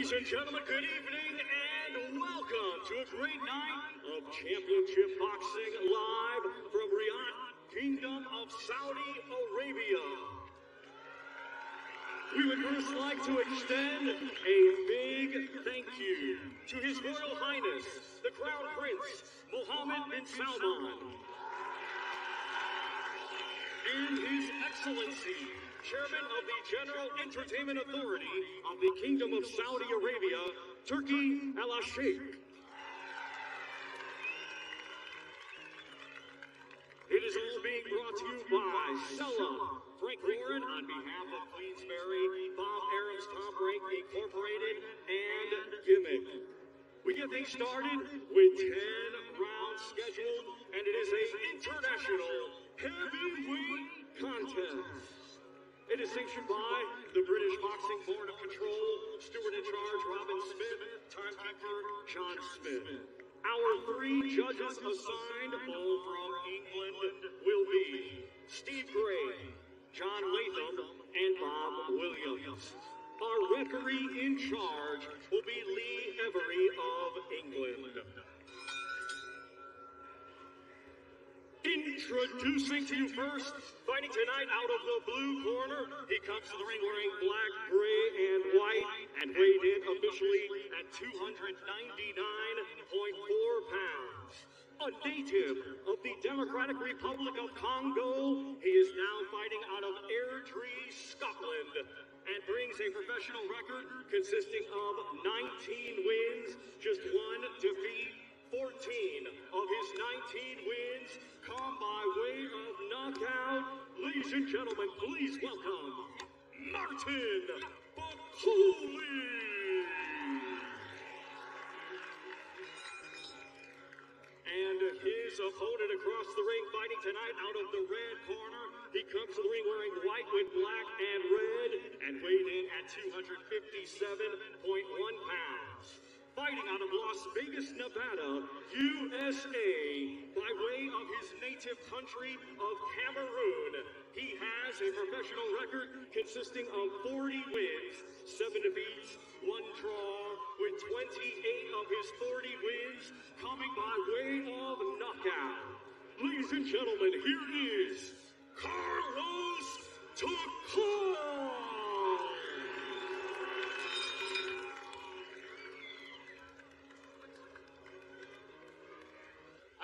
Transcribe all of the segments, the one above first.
Ladies and gentlemen, good evening and welcome to a great night of championship boxing live from Riyadh, Kingdom of Saudi Arabia. We would first like to extend a big thank you to His Royal Highness, the Crown Prince, Mohammed bin Salman, and His Excellency, Chairman of the General Entertainment Authority of the Kingdom of Saudi Arabia, Turkey Al-Sheikh. It is all being brought to you by Sella, Frank Warren on behalf of Queensberry, Bob Arab's Top Rank Incorporated, and Gimmick. We get things started with 10 rounds scheduled, and it is an international heavyweight contest. It is sanctioned by the British Boxing Board of Control, steward in charge Robin Smith, timekeeper John Smith. Our 3 judges assigned, all from England, will be Steve Gray, John Latham, and Bob Williams. Our referee in charge will be Lee Every of England. Introducing to you first, fighting tonight out of the blue corner, he comes to the ring wearing black, gray, and white, and weighed in officially at 299.4 pounds. A native of the Democratic Republic of Congo, he is now fighting out of Airdrie, Scotland, and brings a professional record consisting of 19 wins, just 1 defeat. 14 of his 19 wins come by way of knockout. Ladies and gentlemen, please welcome Martin Bakole. And his opponent across the ring fighting tonight out of the red corner. He comes to the ring wearing white with black and red and weighed in at 257.1 pounds. Fighting out of Las Vegas, Nevada, USA, by way of his native country of Cameroon. He has a professional record consisting of 40 wins, 7 defeats, 1 draw, with 28 of his 40 wins coming by way of knockout. Ladies and gentlemen, here is Carlos Takam.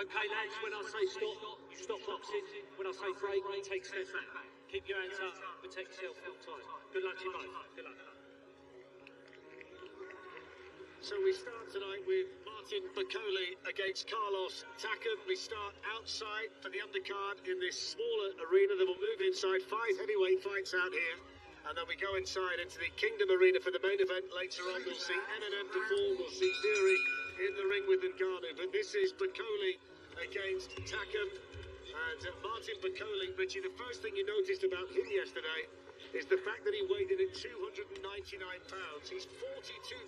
Okay, lads, when I say stop, you stop boxing. When I say break, take steps back. Keep your hands up, protect yourself full time. Good luck to you both. Good luck. So we start tonight with Martin Bakole against Carlos Takam. We start outside for the undercard in this smaller arena. Then we'll move inside. 5 heavyweight fights out here. And then we go inside into the Kingdom Arena for the main event. Later on, we'll see Eminem perform. We'll see Fury in the ring with Ngannou. But this is Bakole against Takam. And Martin Bakole, Richie, the first thing you noticed about him yesterday is the fact that he weighed in at 299 pounds. He's 42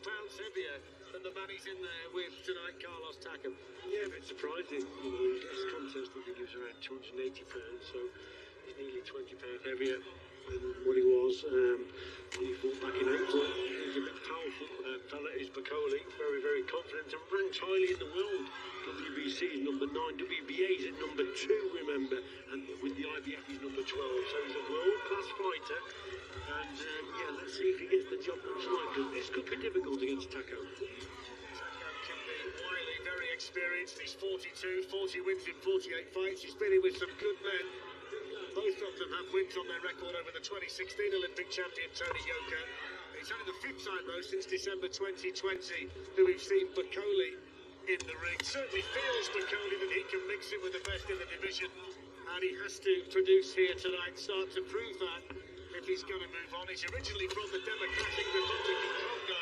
pounds heavier than the man he's in there with tonight, Carlos Takam. Yeah, a bit surprising. You know, his last contest, I think he was around 280 pounds, so he's nearly 20 pounds heavier than what he was when he fought back in April. He's a bit powerful fella, is Bakole. Very, very confident and ranks highly in the world. WBC is number 9, WBA is at number 2, remember, and with the IBF he's number 12. So he's a world-class fighter, and yeah, let's see if he gets the job done tonight, because this could be difficult against Takam. Takam can be wily, very experienced. He's 42, 40 wins in 48 fights. He's been in with some good men. Both of them have wins on their record over the 2016 Olympic champion Tony Yoka. It's only the 5th time though since December 2020 that we've seen Bakole in the ring. Certainly feels Bakole that he can mix it with the best in the division, and he has to produce here tonight, start to prove that if he's going to move on. He's originally from the Democratic Republic of Congo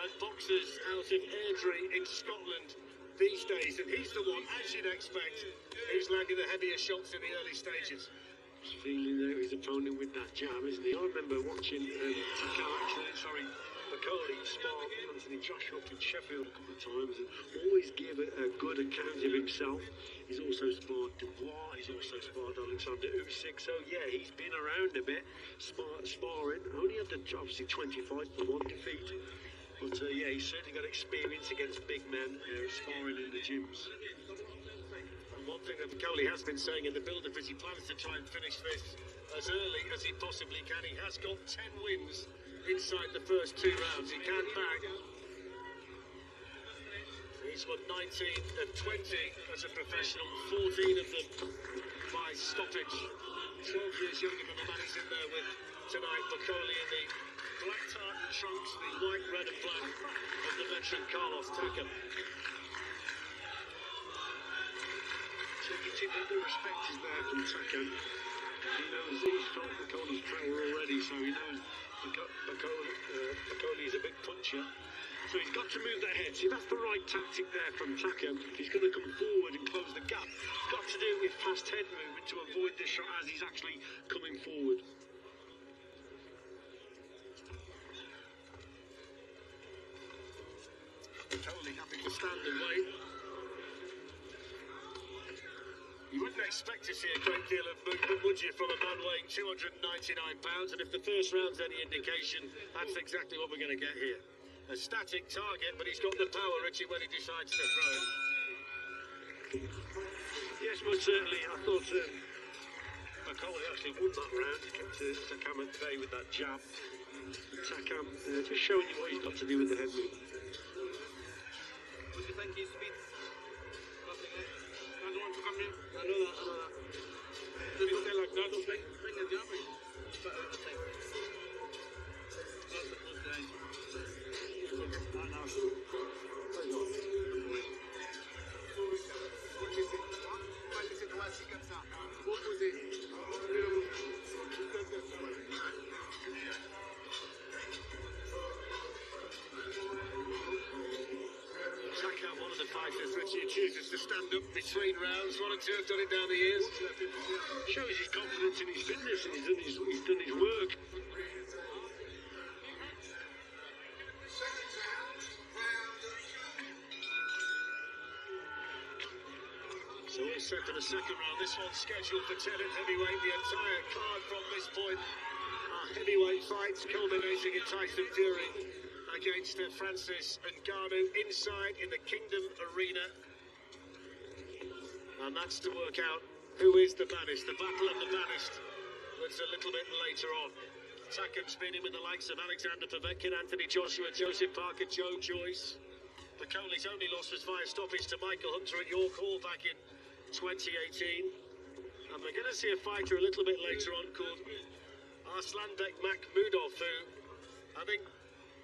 and boxes out of Airdrie in Scotland these days, and he's the one, as you'd expect, who's landing the heavier shots in the early stages. He's feeling there his opponent with that jab, isn't he? I remember watching Bakole spar Anthony Joshua up in Sheffield a couple of times and always gave a good account of himself. He's also sparred Dubois, he's also sparred Alexander Usyk, so yeah, he's been around a bit, sparring. Only had obviously 20 fights but 1 defeat. But yeah, he's certainly got experience against big men, sparring in the gyms. And one thing that Bakole has been saying in the build-up is he plans to try and finish this as early as he possibly can. He has got 10 wins inside the first 2 rounds. He can bag. He's won 19 of 20 as a professional, 14 of them by stoppage. 12 years younger than the man he's in there with tonight. Bakole in the black tartan trunks, the white, red and black of the veteran Carlos Takam. So you can see that the respect is there from Takam. He knows he's felt Bakole's power already, so he knows Bakole is a big puncher. So he's got to move that head. See, that's the right tactic there from Takam. If he's going to come forward and close the gap, he's got to do it with fast head movement to avoid the shot as he's actually coming forward. Bakole having to stand and wait. You wouldn't expect to see a great deal of movement, would you, from a man weighing 299 pounds? And if the first round's any indication, that's exactly what we're going to get here. A static target, but he's got the power, Richie, when he decides to throw it. Yes, most certainly. I thought Bakole actually won that round. He kept Takam at bay with that jab. Takam just showing you what he's got to do with the head movement. What do you think he's speed? I don't want to come in. I know that. If you say like that, don't think. Bring a jab in. It's better than the thing. That's a good day. What was it? Takam, one of the fighters, Richie, chooses to stand up between rounds. 1 and 2 have done it down the years. Shows his confidence in his fitness and he's done his work. So all set for the second round. This one's scheduled for 10 at heavyweight. The entire card from this point are heavyweight fights, culminating in Tyson Fury against Francis Ngannou inside in the Kingdom Arena. And that's to work out who is the baddest. The battle of the baddest. That's a little bit later on. Takam's been in with the likes of Alexander Povetkin, Anthony Joshua, Joseph Parker, Joe Joyce. Bakole's only loss was via stoppage to Michael Hunter at York Hall back in 2018. And we're going to see a fighter a little bit later on called Arslanbek Makhmudov, who I think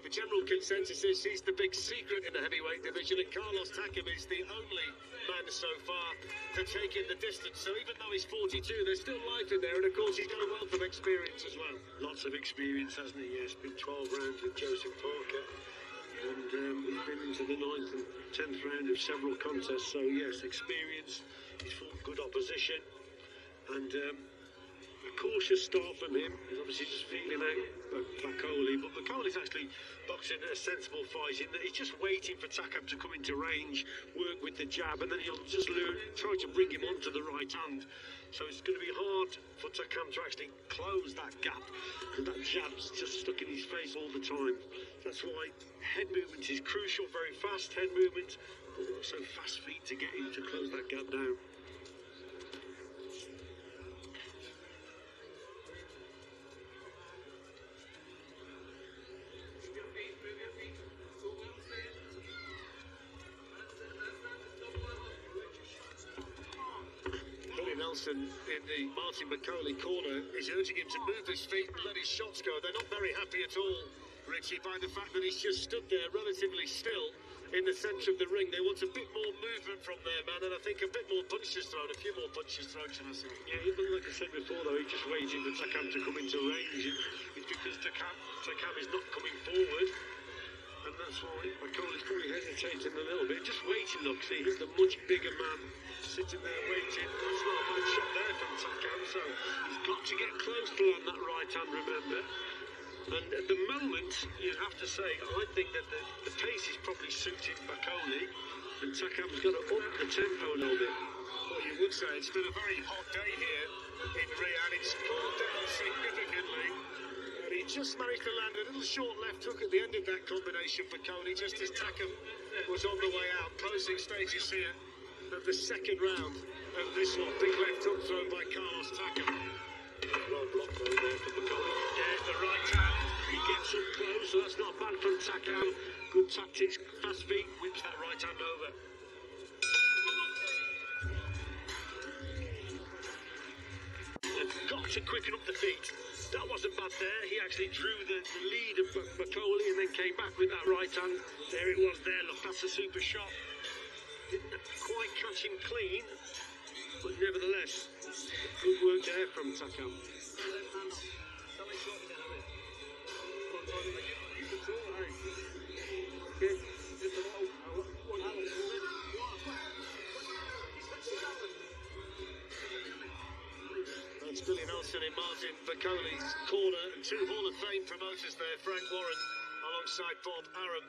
the general consensus is he's the big secret in the heavyweight division, and Carlos Takam is the only man so far to take in the distance. So even though he's 42, there's still life in there, and of course he's got a wealth of experience as well. Lots of experience, hasn't he? Yes, been 12 rounds with Joseph Parker. And he's been into the 9th and 10th round of several contests, so yes, experience. He's fought good opposition, and a cautious start from him. He's obviously just feeling out Bakole, but Bakole's actually boxing a sensible fight in that he's just waiting for Takam to come into range, work with the jab, and then he'll just try to bring him onto the right hand. So it's going to be hard for Takam to actually close that gap, because that jab's just stuck in his face all the time. That's why head movement is crucial, very fast head movement, but also fast feet to get him to close that gap down. Nelson in the Martin Bakole corner is urging him to move his feet and let his shots go. They're not very happy at all, Richie, by the fact that he's just stood there relatively still in the centre of the ring. They want a bit more movement from their man, and I think a bit more punches thrown, a few more punches thrown, shall I say. Yeah, even like I said before, though, he's just waiting for Takam to come into range. It's because Takam is not coming forward, and that's why Bakole's probably hesitating a little bit. Just waiting, look, see, he's the much bigger man sitting there waiting. That's not a bad shot there from Takam, so he's got to get close to land that right hand, remember. And at the moment, you have to say, I think that the pace is probably suiting Bakole, and Takam's got to up the tempo a little bit. Well, you would say it's been a very hot day here in Riyadh. It's cooled down significantly, and he he just managed to land a little short left hook at the end of that combination for Bakole, just as Takam was on the way out. Closing stages here of the second round of this one. Big left hook thrown by Carlos Takam. Well blocked though there for Bakole. Yeah, the right hand. He gets up close, so that's not bad from Takam. Good tactics, fast feet, whips that right hand over. They've got to quicken up the feet. That wasn't bad there. He actually drew the lead of Bakole and then came back with that right hand. There it was there, look, that's a super shot. Didn't quite catch him clean, but nevertheless, good work there from Takam. That's Billy Nelson in Martin Bakole's corner, and two Hall of Fame promoters there, Frank Warren alongside Bob Arum.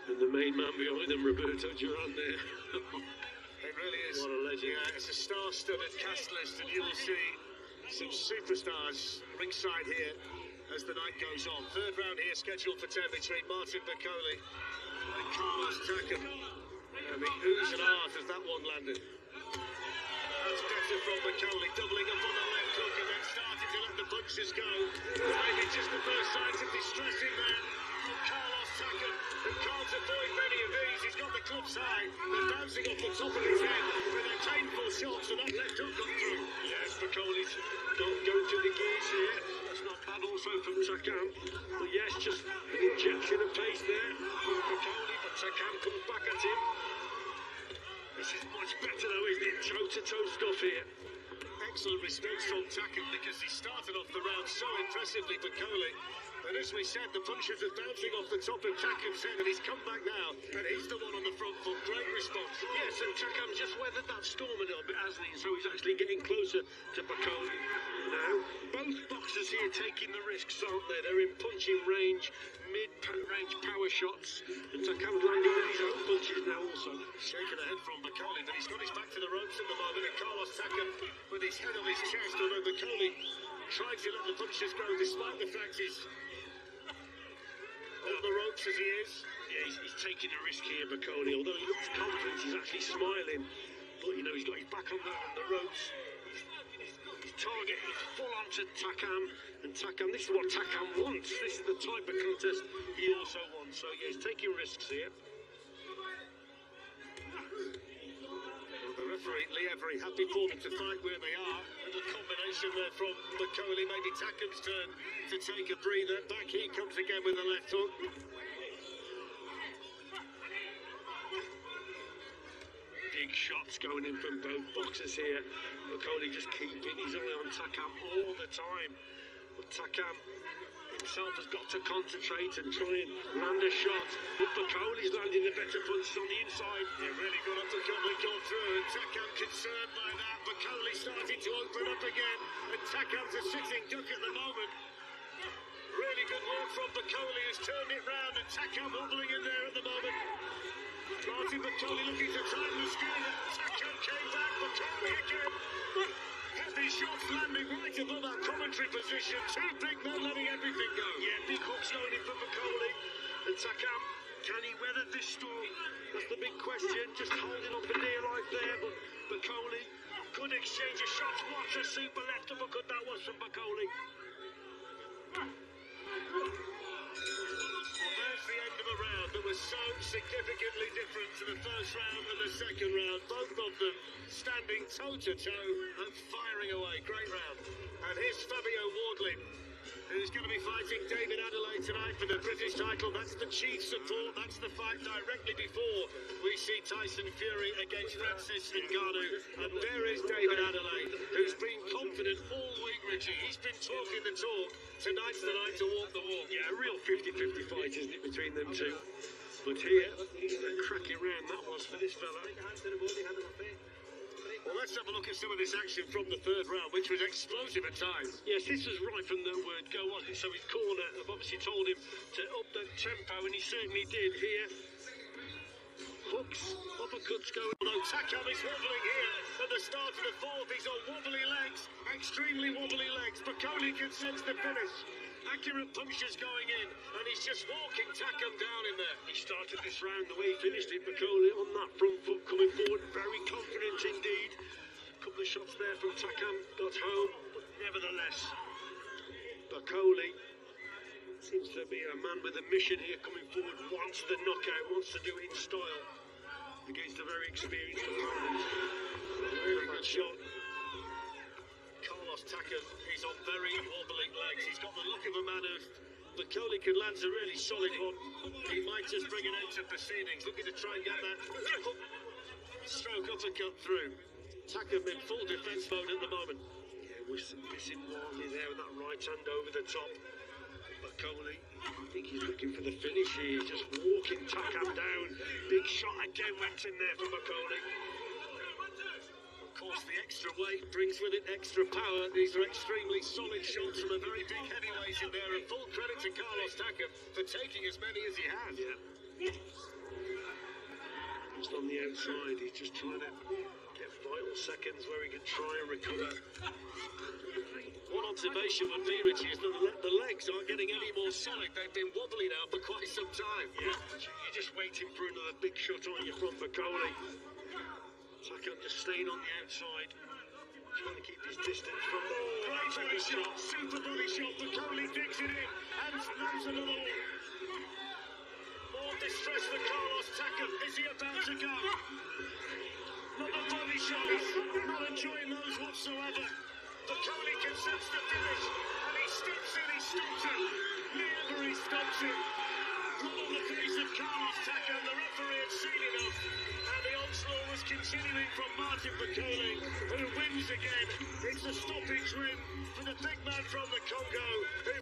And the main man behind them, Roberto Duran there. It really is. What a legend. Yeah, it's a star-studded cast list, and you will see some superstars ringside here as the night goes on. Third round here scheduled for 10 between Martin Bakole and Carlos Takam. And the oohs and ahs as that one landed. That's better from Bakole, doubling up on the left hook and then starting to let the punches go. Maybe just the first signs of distressing there from Carlos Takam, who can't avoid many of these. He's got the clubs high, they're bouncing off the top of his head with a painful shot, so that left hook got through. Yes, Bakole's don't go to the gears here. That's not bad also from Takam. But yes, just an injection of pace there from Bakole, but Takam comes back at him. This is much better though, isn't it? Toe-to-toe stuff here. Excellent response from Takam because he started off the round so impressively, Bakole. And as we said, the punches are bouncing off the top of Takam's head, and he's come back now, and he's the one on the front foot. Great response. Yes, and Takam just weathered that storm a little bit, hasn't he? So he's actually getting closer to Bakole now. Both boxers here taking the risks, aren't they? They're in punching range, mid-range power shots, and Takam's landing with his own punches now also. Shaking the head from Bakole, but he's got his back to the ropes at the moment, and Carlos Takam with his head on his chest, although Bakole trying to let the punches go despite the fact he's on the ropes as he is. Yeah, he's taking a risk here, Bakole. Although he looks confident, he's actually smiling. But, you know, he's got his back on the ropes. His target is full on to Takam. And Takam, this is what Takam wants. This is the type of contest he also wants. So, yeah, he's taking risks here. Well, the referee, Leah, very happy for them to fight where they are. Little combination there from Bakole. Maybe Takam's turn to take a breather. Back he comes again with the left hook. Big shots going in from both boxers here. Bakole just keeping his eye on Takam all the time. But Takam himself has got to concentrate and try and land a shot. But Bakole's landing the better punches on the inside. Yeah, really good uppercut that gone through, and Takam concerned by that. Bakole starting to open up again, and Takam's a sitting duck at the moment. Really good work from Bakole, who's turned it round, and Takam hobbling in there at the moment. Martin Bakole looking to tighten the screen, and Takam came back. Bakole again. Heavy shots landing right above that commentary position. Two big men letting everything go. Yeah, big hooks going in for Bakole. And Takam, can he weather this storm? That's the big question. Just holding on for dear life there, but Bakole, good exchange of shots. What a super left uppercut that was from Bakole. There's the end of a round that was so significantly different to the first round and the second round. Both of them standing toe-to-toe and firing away. Great round. And here's Fabio Wardley, who's going to be fighting David Adelaide tonight for the British title. That's the chief support. That's the fight directly before we see Tyson Fury against Francis Ngannou. And there is David Adelaide, who's been confident all week, Richie. He's been talking the talk. Tonight's the night to walk the walk. Yeah, a real 50-50 fight, isn't it, between them two? But here, a cracking round that was for this fella. Well, let's have a look at some of this action from the third round, which was explosive at times. Yes, this was right from the word go, wasn't it? So his corner have obviously told him to up the tempo, and he certainly did here. Hooks, uppercuts going. Although Takam is wobbling here at the start of the fourth. He's on wobbly legs, extremely wobbly legs. Bakole can sense the finish. Accurate punches going in, and he's just walking Takam down in there. He started this round the way he finished it. Bakole on that front foot, coming forward, very confident indeed. A couple of shots there from Takam, got home, but nevertheless, Bakole seems to be a man with a mission here, coming forward, wants the knockout, wants to do it in style against a very experienced opponent. Very good shot. Carlos Takam, he's on very wobbly legs. He's got the look of a man who Bakole can land a really solid one. He might just bring an end to proceedings, looking to try and get that stroke uppercut through. Takam in full defence mode at the moment. Yeah, missing wildly there with that right hand over the top. Bakole, I think he's looking for the finish here, just walking Takam down. Big shot again went in there for Bakole. Of course, the extra weight brings with it extra power. These are extremely solid shots from a very big heavyweight in there, and full credit to Carlos Takam for taking as many as he has. Yeah. Just on the outside, he's just trying to get vital seconds where he can try and recover. One observation would be, Richie, is that the legs aren't getting any more solid. They've been wobbly now for quite some time. Yeah, you're just waiting for another big shot on you from Bakole. Takam just staying on the outside, trying to keep his distance from the Great body shot, super body shot. Bakole digs it in, and lands another one. More distress for Carlos Takam. Is he about to go? Another body shot. He's not enjoying those whatsoever. Bakole can sense the finish, and he steps in, he stops it. Never he stops it. Not on the face of Carlos Takam. The referee had seen enough, and the onslaught was continuing from Martin Bakole, who wins again. It's a stoppage win for the big man from the Congo, who